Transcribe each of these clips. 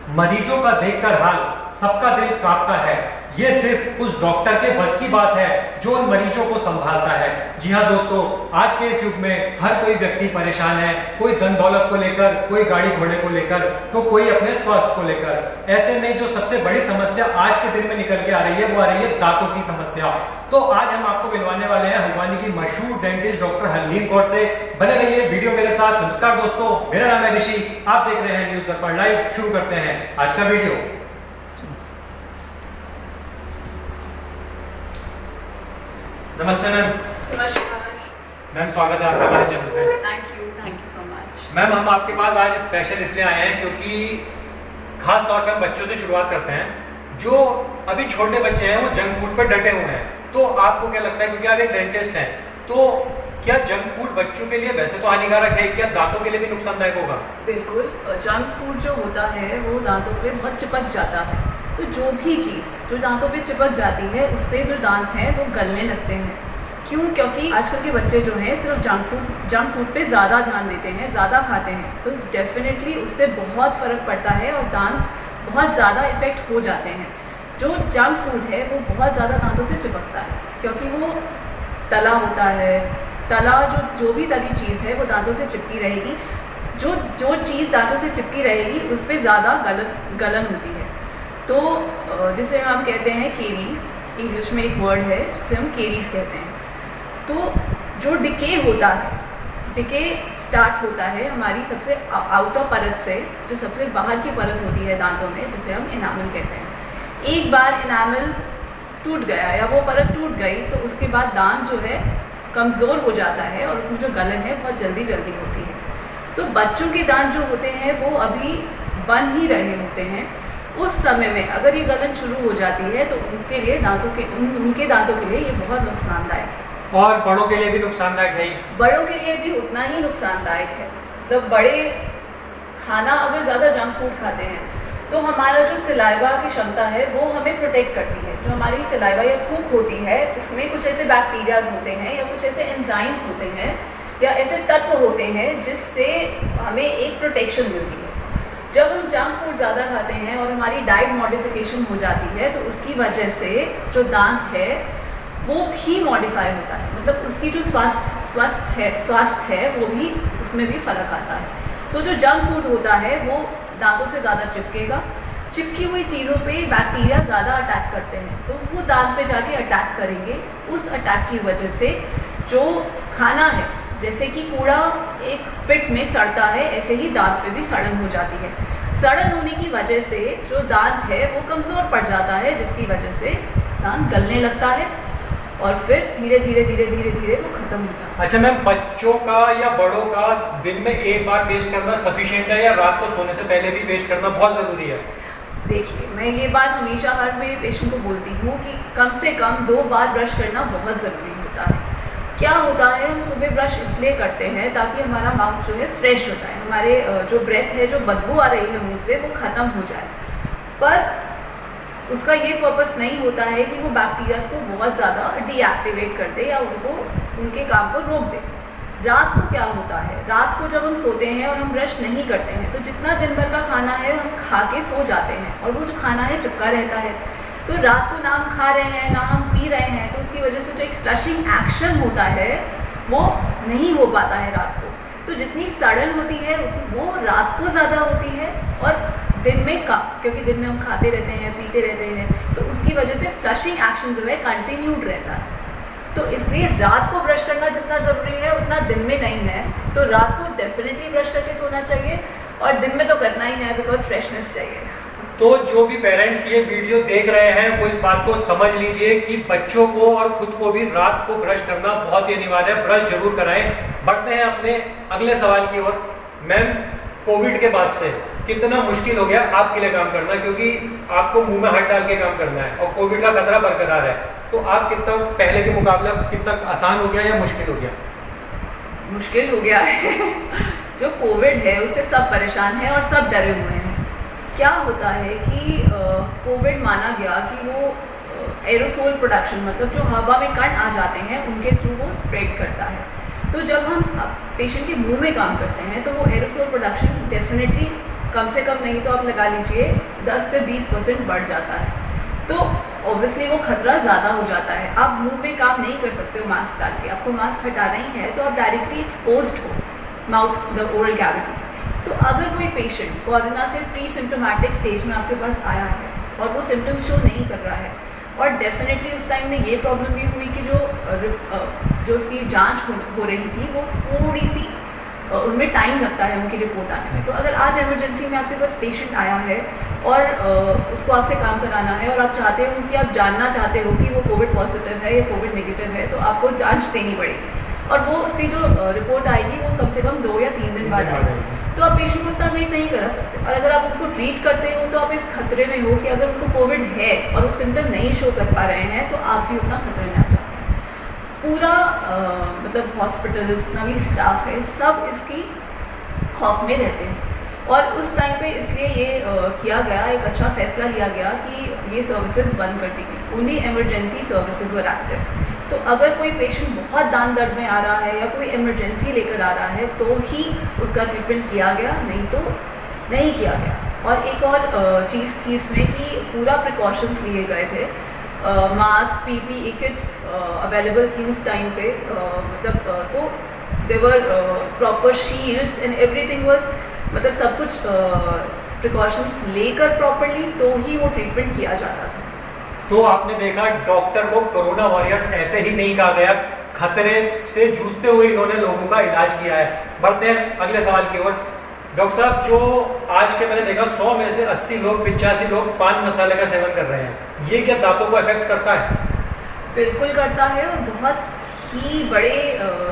मरीजों का देखकर हाल सबका दिल कांपता है। ये सिर्फ उस डॉक्टर के बस की बात है जो उन मरीजों को संभालता है। जी हाँ दोस्तों, आज के इस युग में हर कोई व्यक्ति परेशान है, कोई धन दौलत को लेकर, कोई गाड़ी घोड़े को लेकर, तो कोई अपने स्वास्थ्य को लेकर। ऐसे में जो सबसे बड़ी समस्या आज के दिन में निकल के आ रही है वो आ रही है दांतों की समस्या। तो आज हम आपको मिलवाने वाले हैं हल्द्वानी की मशहूर डेंटिस्ट डॉक्टर हरलीन कौर से। बने रहिए वीडियो मेरे साथ। नमस्कार दोस्तों, मेरा नाम है ऋषि, आप देख रहे हैं न्यूज दर्पण लाइव। शुरू करते हैं आज का वीडियो। नमस्ते मैम। नमस्कार मैम, स्वागत है आपका हमारे चैनल पे। Thank you so much. Ma'am, हम आपके पास आज स्पेशल इसलिए आए हैं क्योंकि खास तौर पे हम बच्चों से शुरुआत करते हैं। जो अभी छोटे बच्चे हैं वो जंक फूड पर डटे हुए हैं, तो आपको क्या लगता है, क्योंकि आप एक डेंटिस्ट हैं, तो क्या जंक फूड बच्चों के लिए वैसे तो हानिकारक है, क्या दांतों के लिए भी नुकसानदायक होगा? बिल्कुल, जंक फूड जो होता है वो दांतों पे बहुत चिपक जाता है। तो जो भी चीज़ जो दांतों पे चिपक जाती है उससे जो दांत हैं वो गलने लगते हैं। क्यों? क्योंकि आजकल के बच्चे जो हैं सिर्फ जंक फूड पे ज़्यादा ध्यान देते हैं, ज़्यादा खाते हैं, तो डेफिनेटली उससे बहुत फ़र्क पड़ता है और दांत बहुत ज़्यादा इफ़ेक्ट हो जाते हैं। जो जंक फूड है वो बहुत ज़्यादा दांतों से चिपकता है क्योंकि वो तला होता है। तला जो भी तली चीज़ है वो दांतों से चिपकी रहेगी। जो चीज़ दांतों से चिपकी रहेगी उस पर ज़्यादा गलन होती है। तो जिसे हम कहते हैं केरीज, इंग्लिश में एक वर्ड है जिसे हम केरीज कहते हैं। तो जो डिके होता है, डिके स्टार्ट होता है हमारी सबसे आउटर परत से, जो सबसे बाहर की परत होती है दांतों में, जिसे हम इनामल कहते हैं। एक बार इनामल टूट गया या वो परत टूट गई तो उसके बाद दांत जो है कमज़ोर हो जाता है और उसमें जो गलन है बहुत जल्दी होती है। तो बच्चों के दांत जो होते हैं वो अभी बन ही रहे होते हैं। उस समय में अगर ये गलन शुरू हो जाती है तो उनके लिए उनके दांतों के लिए ये बहुत नुकसानदायक है। और बड़ों के लिए भी नुकसानदायक है? बड़ों के लिए भी उतना ही नुकसानदायक है। मतलब बड़े खाना अगर ज़्यादा जंक फूड खाते हैं तो हमारा जो सलाइवा की क्षमता है वो हमें प्रोटेक्ट करती है। जो हमारी सलाइवा या थूक होती है इसमें कुछ ऐसे बैक्टीरियाज होते हैं या कुछ ऐसे एंजाइम्स होते हैं या ऐसे तत्व होते हैं जिससे हमें एक प्रोटेक्शन मिलती है। जब हम जंक फूड ज़्यादा खाते हैं और हमारी डाइट मॉडिफिकेशन हो जाती है तो उसकी वजह से जो दांत है वो भी मॉडिफाई होता है। मतलब उसकी जो स्वास्थ्य है वो भी, उसमें भी फ़र्क आता है। तो जो जंक फूड होता है वो दांतों से ज़्यादा चिपकेगा। चिपकी हुई चीज़ों पे बैक्टीरिया ज़्यादा अटैक करते हैं तो वो दांत पे जाके अटैक करेंगे। उस अटैक की वजह से जो खाना है, जैसे कि कूड़ा एक पिट में सड़ता है, ऐसे ही दांत पे भी सड़न हो जाती है। सड़न होने की वजह से जो दांत है वो कमज़ोर पड़ जाता है, जिसकी वजह से दांत गलने लगता है और फिर धीरे धीरे वो ख़त्म हो जाता है। अच्छा मैम, बच्चों का या बड़ों का दिन में एक बार पेस्ट करना सफिशिएंट है या रात को सोने से पहले भी पेस्ट करना बहुत ज़रूरी है? देखिए, मैं ये बात हमेशा हर मेरे पेशेंट को बोलती हूँ कि कम से कम 2 बार ब्रश करना बहुत ज़रूरी होता है। क्या होता है, हम सुबह ब्रश इसलिए करते हैं ताकि हमारा माउथ जो है फ्रेश हो जाए, हमारे जो ब्रेथ है, जो बदबू आ रही है मुंह से, वो ख़त्म हो जाए। पर उसका ये पर्पस नहीं होता है कि वो बैक्टीरियाज को बहुत ज़्यादा डीएक्टिवेट कर दे या उनके काम को रोक दे। रात को क्या होता है, रात को जब हम सोते हैं और हम ब्रश नहीं करते हैं तो जितना दिन भर का खाना है हम खा के सो जाते हैं और वो जो खाना है चिपका रहता है। तो रात को ना हम खा रहे हैं ना हम पी रहे हैं, तो उसकी वजह से जो एक फ्लशिंग एक्शन होता है वो नहीं हो पाता है रात को। तो जितनी सड़न होती है वो रात को ज़्यादा होती है और दिन में कम, क्योंकि दिन में हम खाते रहते हैं, पीते रहते हैं, तो उसकी वजह से फ्लशिंग एक्शन जो है कंटिन्यूड रहता है। तो इसलिए रात को ब्रश करना जितना ज़रूरी है उतना दिन में नहीं है। तो रात को डेफिनेटली ब्रश करके सोना चाहिए और दिन में तो करना ही है, बिकॉज फ्रेशनेस चाहिए। तो जो भी पेरेंट्स ये वीडियो देख रहे हैं वो इस बात को समझ लीजिए कि बच्चों को और खुद को भी रात को ब्रश करना बहुत ही अनिवार्य है। ब्रश जरूर कराएं। बढ़ते हैं अपने अगले सवाल की ओर। मैम, कोविड के बाद से कितना मुश्किल हो गया आपके लिए काम करना, क्योंकि आपको मुंह में हाथ डाल के काम करना है और कोविड का खतरा बरकरार है, तो आप कितना पहले के मुकाबले कितना आसान हो गया या मुश्किल हो गया? मुश्किल हो गया है। जो कोविड है उससे सब परेशान हैं और सब डरे हुए हैं। क्या होता है कि कोविड माना गया कि वो एरोसोल प्रोडक्शन, मतलब जो हवा में कण आ जाते हैं उनके थ्रू वो स्प्रेड करता है। तो जब हम पेशेंट के मुंह में काम करते हैं तो वो एरोसोल प्रोडक्शन डेफिनेटली कम से कम नहीं तो आप लगा लीजिए 10 से 20% बढ़ जाता है। तो ऑब्वियसली वो खतरा ज़्यादा हो जाता है। आप मुंह पे काम नहीं कर सकते हो मास्क डाल के, आपको मास्क हटाना ही है तो आप डायरेक्टली एक्सपोज्ड हो माउथ द ओरल कैविटी से। तो अगर कोई पेशेंट कोरोना से प्री सिम्टोमेटिक स्टेज में आपके पास आया है और वो सिम्टम्स शो नहीं कर रहा है, और डेफिनेटली उस टाइम में ये प्रॉब्लम भी हुई कि जो उसकी जांच हो रही थी वो थोड़ी सी उनमें टाइम लगता है उनकी रिपोर्ट आने में। तो अगर आज इमरजेंसी में आपके पास पेशेंट आया है और उसको आपसे काम कराना है और आप चाहते हो कि आप जानना चाहते हो कि वो कोविड पॉजिटिव है या कोविड नेगेटिव है, तो आपको जांच देनी पड़ेगी और वो उसकी जो रिपोर्ट आएगी वो कम से कम 2 या 3 दिन बाद आएगी। तो आप पेशेंट को इतना वेट नहीं करा सकते। और अगर आप उनको ट्रीट करते हो तो आप इस खतरे में हो कि अगर उनको कोविड है और वो सिम्टम नहीं शो कर पा रहे हैं तो आप भी उतना खतरे में आ जाते हैं। पूरा मतलब हॉस्पिटल जितना भी स्टाफ है सब इसकी खौफ में रहते हैं। और उस टाइम पे इसलिए ये किया गया, एक अच्छा फैसला लिया गया कि ये सर्विसेज बंद कर दी गई। Only emergency services were active. तो अगर कोई पेशेंट बहुत दान दर्द में आ रहा है या कोई इमरजेंसी लेकर आ रहा है तो ही उसका ट्रीटमेंट किया गया, नहीं तो नहीं किया गया। और एक और चीज़ थी इसमें कि पूरा प्रिकॉशंस लिए गए थे। मास्क, पीपीई किट्स अवेलेबल थी उस टाइम पे, मतलब तो they were proper shields and everything was, मतलब सब कुछ प्रिकॉशंस लेकर प्रॉपरली तो ही वो ट्रीटमेंट किया जाता था। तो आपने देखा डॉक्टर को कोरोना वॉरियर्स ऐसे ही नहीं कहा गया, खतरे से जूझते हुए इन्होंने लोगों का इलाज किया है। बढ़ते हैं अगले सवाल की ओर। डॉक्टर साहब, जो आज के मैंने देखा 100 में से 80 लोग 85 लोग पान मसाले का सेवन कर रहे हैं, ये क्या दांतों को अफेक्ट करता है? बिल्कुल करता है और बहुत ही बड़े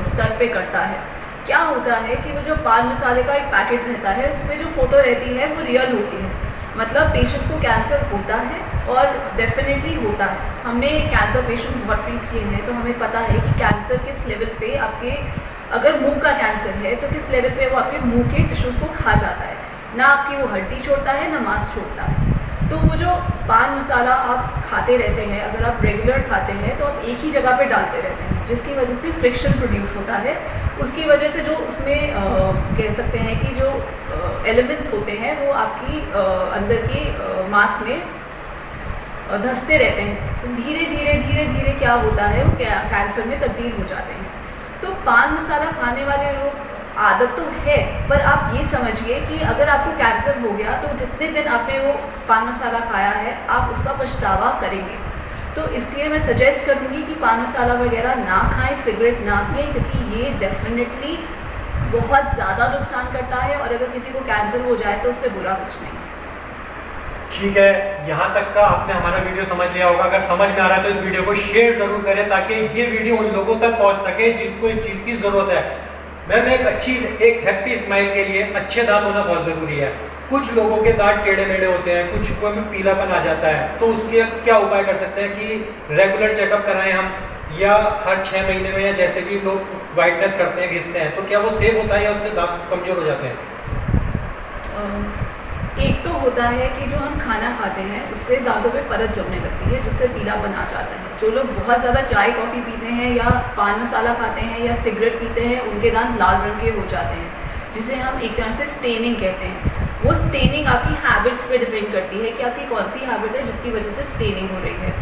स्तर पे करता है। क्या होता है कि वो जो पान मसाले का एक पैकेट रहता है उसमें जो फोटो रहती है वो रियल होती है, मतलब पेशेंट्स को कैंसर होता है और डेफिनेटली होता है। हमने कैंसर पेशेंट बहुत ट्रीट किए हैं तो हमें पता है कि कैंसर किस लेवल पे आपके, अगर मुंह का कैंसर है तो किस लेवल पे वो आपके मुंह के टिश्यूज़ को खा जाता है, ना आपकी वो हड्डी छोड़ता है ना मांस छोड़ता है। तो वो जो पान मसाला आप खाते रहते हैं, अगर आप रेगुलर खाते हैं तो आप एक ही जगह पे डालते रहते हैं, जिसकी वजह से फ्रिक्शन प्रोड्यूस होता है। उसकी वजह से जो उसमें कह सकते हैं कि जो एलिमेंट्स होते हैं वो आपकी अंदर की मांस में धंसते रहते हैं। तो धीरे धीरे धीरे धीरे क्या होता है, वो कैंसर में तब्दील हो जाते हैं। तो पान मसाला खाने वाले लोग आदत तो है, पर आप ये समझिए कि अगर आपको कैंसर हो गया तो जितने दिन आपने वो पान मसाला खाया है आप उसका पछतावा करेंगे। तो इसलिए मैं सजेस्ट करूँगी कि पान मसाला वगैरह ना खाएं, सिगरेट ना पिएं, क्योंकि ये डेफिनेटली बहुत ज़्यादा नुकसान करता है और अगर किसी को कैंसर हो जाए तो उससे बुरा कुछ नहीं। ठीक है, यहाँ तक का आपने हमारा वीडियो समझ लिया होगा। अगर समझ में आ रहा है तो इस वीडियो को शेयर जरूर करें ताकि ये वीडियो उन लोगों तक पहुँच सके जिसको इस चीज़ की ज़रूरत है। मैम, एक हैप्पी स्माइल के लिए अच्छे दांत होना बहुत ज़रूरी है। कुछ लोगों के दांत टेढ़े मेढ़े होते हैं, कुछ को में पीलापन आ जाता है, तो उसके क्या उपाय कर सकते हैं कि रेगुलर चेकअप कराएं हम, या हर 6 महीने में, या जैसे कि लोग वाइटनेस करते हैं, घिसते हैं, तो क्या वो सेफ होता है या उससे दांत कमज़ोर हो जाते हैं? एक तो होता है कि जो हम खाना खाते हैं उससे दांतों पे परत जमने लगती है जिससे पीलापन आ जाता है। जो लोग बहुत ज़्यादा चाय कॉफ़ी पीते हैं या पान मसाला खाते हैं या सिगरेट पीते हैं उनके दांत लाल रंग के हो जाते हैं, जिसे हम एक तरह से स्टेनिंग कहते हैं। वो स्टेनिंग आपकी हैबिट्स पे डिपेंड करती है कि आपकी कौन सी हैबिट है जिसकी वजह से स्टेनिंग हो रही है।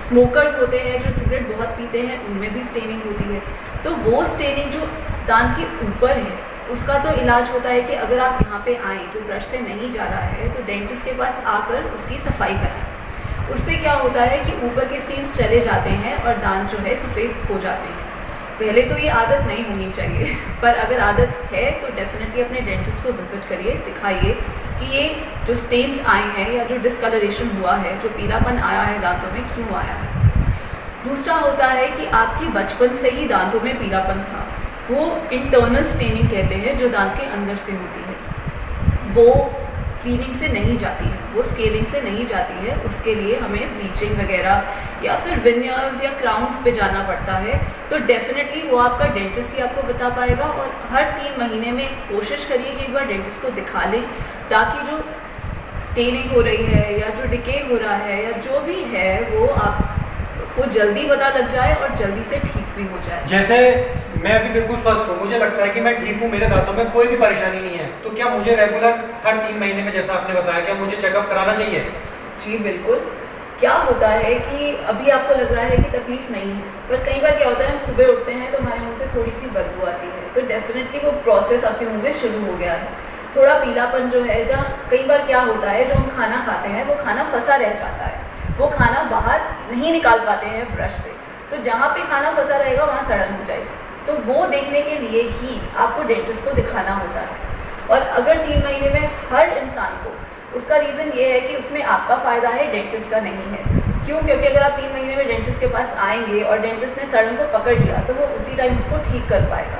स्मोकर्स होते हैं जो सिगरेट बहुत पीते हैं, उनमें भी स्टेनिंग होती है। तो वो स्टेनिंग जो दांत के ऊपर है उसका तो इलाज होता है कि अगर आप यहाँ पे आएँ, जो ब्रश से नहीं जा रहा है, तो डेंटिस्ट के पास आकर उसकी सफाई करें। उससे क्या होता है कि ऊपर के स्टेन्स चले जाते हैं और दांत जो है सफ़ेद हो जाते हैं। पहले तो ये आदत नहीं होनी चाहिए, पर अगर आदत है तो डेफिनेटली अपने डेंटिस्ट को विजिट करिए, दिखाइए कि ये जो स्टेन्स आए हैं या जो डिस्कलरेशन हुआ है, जो पीलापन आया है दांतों में, क्यों आया है। दूसरा होता है कि आपकी बचपन से ही दांतों में पीलापन था, वो इंटरनल स्टेनिंग कहते हैं, जो दांत के अंदर से होती है, वो क्लीनिंग से नहीं जाती है, वो स्केलिंग से नहीं जाती है। उसके लिए हमें ब्लीचिंग वगैरह या फिर विनियर्स या क्राउन्स पे जाना पड़ता है। तो डेफिनेटली वो आपका डेंटिस्ट ही आपको बता पाएगा। और हर 3 महीने में कोशिश करिए कि एक बार डेंटिस्ट को दिखा लें, ताकि जो स्टेनिंग हो रही है या जो डिके हो रहा है या जो भी है वो आपको जल्दी पता लग जाए और जल्दी से ठीक भी हो जाए। जैसे मैं अभी बिल्कुल स्वस्थ हूँ, मुझे लगता है कि मैं ठीक हूँ, मेरे दांतों में कोई भी परेशानी नहीं है, तो क्या मुझे रेगुलर हर 3 महीने में, जैसा आपने बताया, क्या मुझे चेकअप कराना चाहिए? जी बिल्कुल। क्या होता है कि अभी आपको लग रहा है कि तकलीफ नहीं है, पर कई बार क्या होता है हम सुबह उठते हैं तो हमारे मुंह से थोड़ी सी बदबू आती है, तो डेफिनेटली वो प्रोसेस आपके मुंह में शुरू हो गया है। थोड़ा पीलापन जो है, जहाँ कई बार क्या होता है जो हम खाना खाते हैं वो खाना फंसा रह जाता है, वो खाना बाहर नहीं निकाल पाते हैं ब्रश से, तो जहाँ पे खाना फंसा रहेगा वहाँ सड़न हो जाएगी। तो वो देखने के लिए ही आपको डेंटिस्ट को दिखाना होता है। और अगर 3 महीने में हर इंसान को, उसका रीज़न ये है कि उसमें आपका फ़ायदा है, डेंटिस्ट का नहीं है। क्यों? क्योंकि अगर आप 3 महीने में डेंटिस्ट के पास आएंगे और डेंटिस्ट ने सड़न को पकड़ लिया तो वो उसी टाइम उसको ठीक कर पाएगा।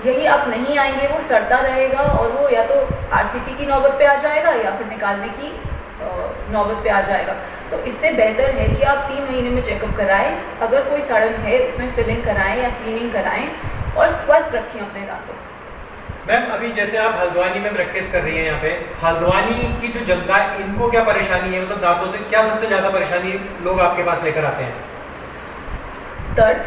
यही आप नहीं आएंगे, वो सड़ता रहेगा और वो या तो RCT की नौबत पे आ जाएगा या फिर निकालने की नौबत पे आ जाएगा। तो इससे बेहतर है कि आप 3 महीने में चेकअप कराएं, अगर कोई सड़न है उसमें फिलिंग कराएं या क्लीनिंग कराएं और स्वस्थ रखें अपने दांतों। मैम, अभी जैसे आप हल्द्वानी में प्रैक्टिस कर रही हैं, यहाँ पे हल्द्वानी की जो जनता है इनको क्या परेशानी है, मतलब दांतों से क्या सबसे ज़्यादा परेशानी लोग आपके पास लेकर आते हैं? दर्द।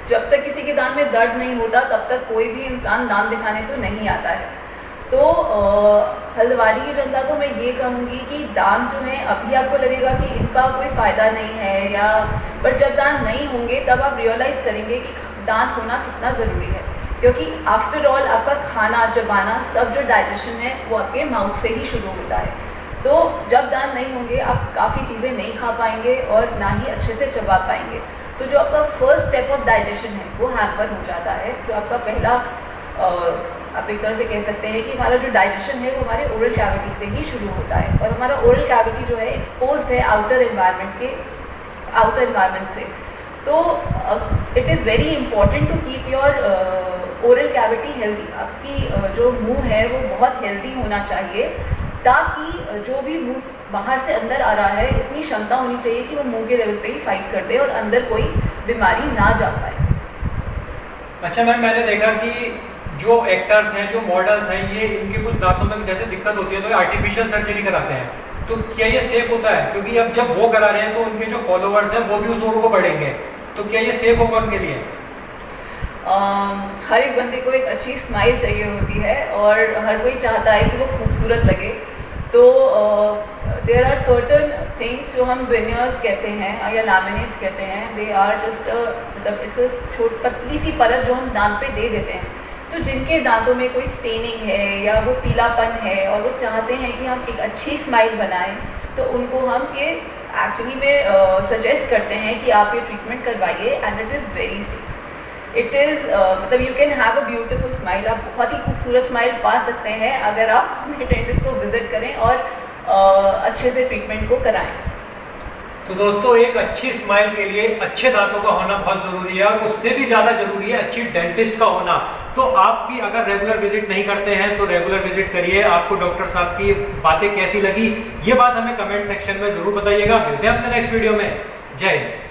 जब तक किसी के दांत में दर्द नहीं होता तब तक कोई भी इंसान दांत दिखाने तो नहीं आता है। तो हल्द्वानी की जनता को मैं ये कहूँगी कि दांत जो है, अभी आपको लगेगा कि इनका कोई फ़ायदा नहीं है या, बट जब दांत नहीं होंगे तब आप रियलाइज़ करेंगे कि दांत होना कितना ज़रूरी है। क्योंकि आफ्टर ऑल आपका खाना, चबाना, सब जो डाइजेशन है वो आपके माउथ से ही शुरू होता है। तो जब दांत नहीं होंगे आप काफ़ी चीज़ें नहीं खा पाएंगे और ना ही अच्छे से चबा पाएंगे। तो जो आपका फर्स्ट स्टेप ऑफ डाइजेशन है वो हैम्पर हो जाता है। जो आपका पहला आप एक तरह से कह सकते हैं कि हमारा जो डाइजेशन है वो हमारे ओरल कैविटी से ही शुरू होता है, और हमारा ओरल कैविटी जो है एक्सपोज्ड है आउटर एनवायरनमेंट से। तो it is very important to keep your oral cavity healthy. आपकी जो मुंह है वो बहुत हेल्दी होना चाहिए, ताकि जो भी मुंह बाहर से अंदर आ रहा है इतनी क्षमता होनी चाहिए कि वो मुंह के लेवल पे ही फाइट कर दे और अंदर कोई बीमारी ना जा पाए। अच्छा मैम, मैंने देखा कि जो एक्टर्स हैं, जो मॉडल्स हैं, ये इनके कुछ दांतों में जैसे दिक्कत होती है तो आर्टिफिशियल सर्जरी कराते हैं, तो क्या ये सेफ होता है? क्योंकि अब जब वो करा रहे हैं तो उनके जो फॉलोअर्स हैं वो भी उस ओर को बढ़ेंगे, तो क्या ये सेफ होगा उनके लिए? हर एक बंदे को एक अच्छी स्माइल चाहिए होती है और हर कोई चाहता है कि वो खूबसूरत लगे। तो देयर आर सर्टन थिंग्स जो हम वेनियर्स कहते हैं या लैमिनेट्स कहते हैं, दे आर जस्ट मतलब इट्स अ पतली सी परत जो हम दांत पे दे देते हैं। तो जिनके दांतों में कोई स्टेनिंग है या वो पीलापन है और वो चाहते हैं कि हम एक अच्छी स्माइल बनाएं, तो उनको हम ये एक्चुअली में सजेस्ट करते हैं कि आप ये ट्रीटमेंट करवाइए, and it is very safe. It is मतलब you can have a beautiful smile. आप बहुत ही खूबसूरत स्माइल पा सकते हैं अगर आप अपने डेंटिस्ट को विजिट करें और अच्छे से ट्रीटमेंट को कराएं। तो दोस्तों, एक अच्छी स्माइल के लिए अच्छे दांतों का होना बहुत ज़रूरी है, और उससे भी ज़्यादा ज़रूरी है अच्छी डेंटिस्ट का होना। तो आप भी अगर रेगुलर विजिट नहीं करते हैं तो रेगुलर विजिट करिए। आपको डॉक्टर साहब की बातें कैसी लगी, ये बात हमें कमेंट सेक्शन में ज़रूर बताइएगा। मिलते हैं अपने नेक्स्ट वीडियो में। जय हिंद।